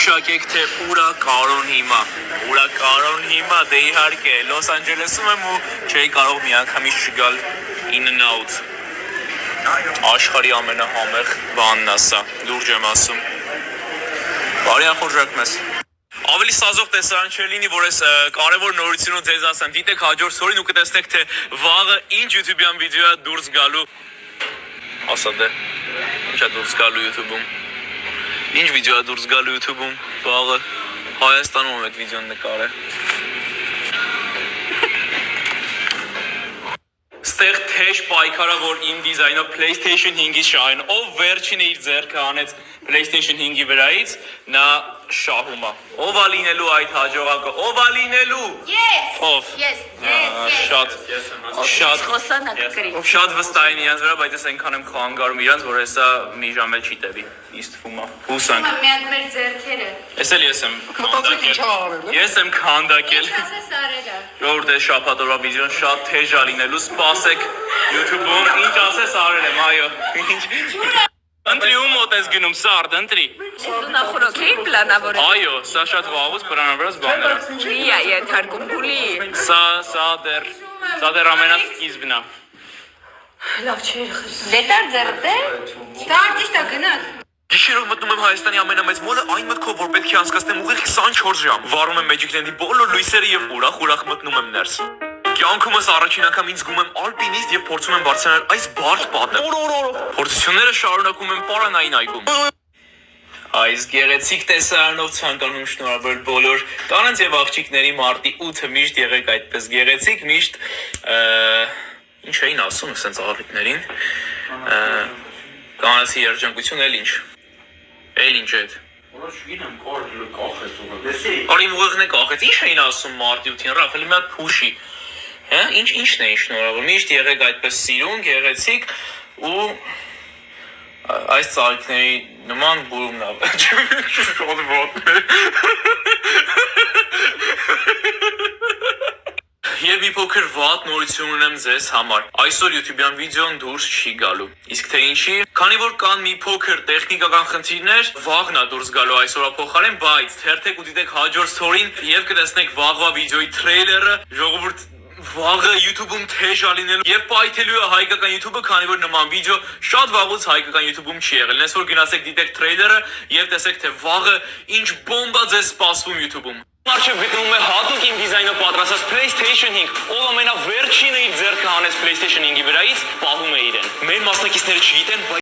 Գուշակեք, թե ուրա կարոն հիմա։ Ուրա կարոն հիմա, դե իհարկե, Լոս Անջելեսում եմ ու չէի կարող միանգամից չգալ in and out։ Աշխարհի ամենահամեղ բանն է սա, լուրջ եմ ասում։ Բարի ախորժակ մեզ։ Ավելի սազող տեսարան չէ լինի, որ ես կարևոր նորությունով ձեզ ասեմ։ Դիտեք հաջորդ սորին ու կտեսնեք, թե վաղը ինչ YouTube-յան վիդեո է դուրս գալու։ Ասա դե, ինչ է դուրս գալու YouTube-ում։ Ինչ վիդեո է դուրս գալու YouTube-ում, վաղը Հայաստանում այդ վիդեոն նկար է։ Ստեղ թեժ պայքարա, որ իմ դիզայնով PlayStation 5-ից շահեն, ով վերջինը իր ձեռքը անեց PlayStation 5-ի վրայից, նա շահում է։ Ով է լինելու այդ հաջողակը, ով է լինելու։ Ես։ Ով։ Ես։ Շատ վստահ եմ իրանց վրա, բայց ես այնքան եմ խանգարում իրանց, որ հեսա մի ժամ էլ չի տևի։ Իսկ թվում է։ Հուսանք։ Մի հատ մեր ձեռքերը։ Ես էլ եմ քանդակել։ Ես եմ քանդակել։ Ինչ ասես արելա։ Ժողովուրդ է շաբաթ օրվա վիդեոն շատ թեժ է լինելու, սպասեք YouTube-ում, ինչ ասես արել եմ, այո։ Ընտրի ու մոտ ես գնում, Սարդ, ընտրի։ Նախորոք էին պլանավորել։ Այո, սա շատ վաղուց պլանավորած բան է։ Մի է ենթարկում փուլի։ Սա դեռ ամենասկիզբն է։ Լավ չէ։ Դե տար ձեռդ է։ Դա ճիշտ է գնաց։ Գիշերով մտնում եմ Հայաստանի ամենամեծ մոլը այն մտքով, որ պետք է անցկացնեմ ուղիղ 24 ժամ։ Վառում եմ Magicland-ի բոլոր լույսերը եւ ուրախ մտնում եմ ներս։ Կյանքումս առաջին անգամ ինձ զգում եմ ալպինիստ եւ փորձում եմ բարձրանալ այս բարդ պատը։ Փորձությունները շարունակում եմ Պարանային այգում։ Այս գեղեցիկ տեսարանով ցանկանում շնորհավորել բոլոր կանանց եւ աղջիկների մարտի 8-ը միշտ եղեք այդպես գեղեցիկ, միշտ ինչ էին ասում ասենց աղջիկներին։ Կանանցի երջանկություն էլ ինչ։ Էլ ինչ է։ Որոշ գինեմ կախեց ուղղակի։ Արիմ ուղղակի կախեց։ Ինչ էին ասում մարտի 8-ին, Ռաֆել մի հատ փուշի։ Հա, ինչն է շնորհավոր։ Միշտ եղեք այդպես սիրուն, գեղեցիկ ու այս ծաղիկների նման բուրումն է։ Շատ ոտն է։ Եվ մի փոքր վատ նորություն ունեմ ձեզ համար։ Այսօր YouTube-յան վիդեոն դուրս չի գալու։ Իսկ թե ինչի, քանի որ կան մի փոքր տեխնիկական խնդիրներ, վաղն է դուրս գալու այսօրվա փոխարեն, բայց թերթեք ու դիտեք հաջորդ սթորին եւ կտեսնեք վաղվա վիդեոյի թրեյլերը, ժողովուրդ վաղը YouTube-ում թեժ է լինելու եւ պայթելու է հայկական YouTube-ը, քանի որ նման վիդեո շատ վաղուց հայկական YouTube-ում չի եղել։ Նես որ գնացեք դիտեք թրեյլերը եւ տեսեք թե վաղը ինչ բոմբա ձեզ սպասվում YouTube-ում։ Արժե գտնվում է հատուկ իմ դիզայնով պատրաստած PlayStation 5, ով ամենավերջինը իր ձեռքը հանեց PlayStation 5-ի վրայից, պահում է իրեն։ Մեր մասնակիցները չգիտեն,